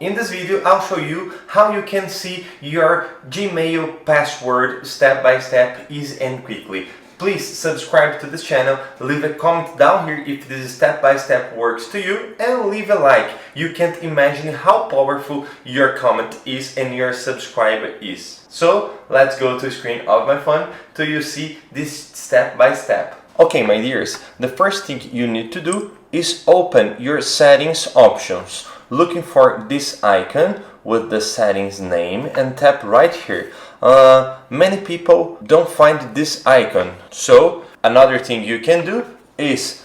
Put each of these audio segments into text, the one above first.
In this video, I'll show you how you can see your Gmail password step by step, easy and quickly. Please subscribe to this channel, leave a comment down here if this step by step works to you, and leave a like. You can't imagine how powerful your comment is and your subscribe is. So let's go to the screen of my phone till you see this step by step. Okay, my dears, the first thing you need to do is open your settings options. Looking for this icon with the settings name and tap right here. Many people don't find this icon, so another thing you can do is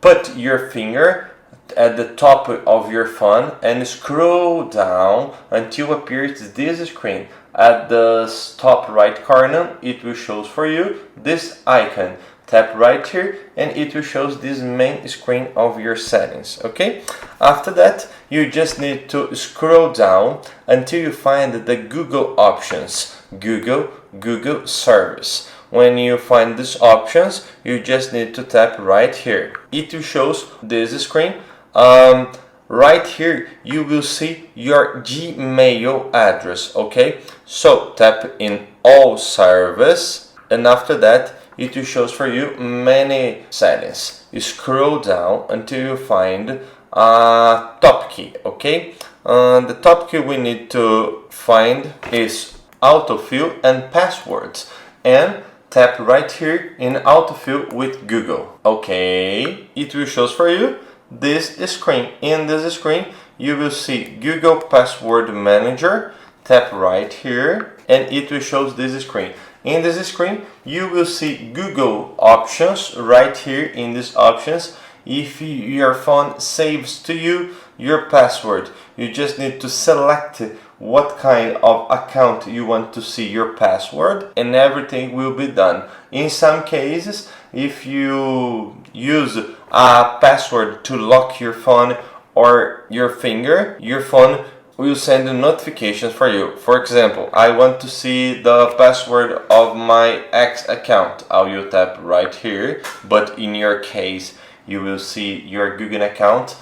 put your finger at the top of your phone and scroll down until appears this screen. At the top right corner it will show for you this icon. Tap right here and it will show this main screen of your settings. Okay, after that you just need to scroll down until you find the Google options, Google service. When you find these options, you just need to tap right here. It will show this screen. Right here you will see your Gmail address. Okay, so tap in all service, and after that it will show for you many settings. You scroll down until you find a top key. Okay, the top key we need to find is autofill and passwords, and tap right here in autofill with Google. Okay, it will show for you this screen. In this screen you will see Google Password Manager. Tap right here and it will show this screen. In this screen you will see Google options right here in these options. If your phone saves to you your password, you just need to select what kind of account you want to see your password and everything will be done. In some cases, if you use a password to lock your phone or your finger, your phone will send notifications for you. For example, I want to see the password of my X account. I will tap right here, but in your case you will see your Google account.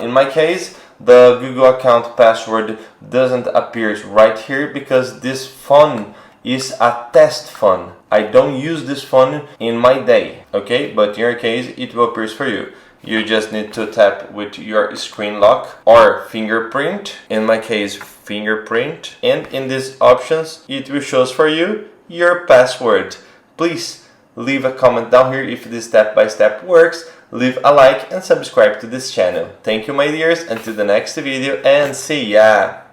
In my case, the Google account password doesn't appear right here because this phone is a test phone. I don't use this phone in my day, okay? But in your case, it will appear for you. You just need to tap with your screen lock or fingerprint. In my case, fingerprint. And in these options, it will show for you your password. Please leave a comment down here if this step by step works. Leave a like and subscribe to this channel. Thank you, my dears, until the next video, and see ya!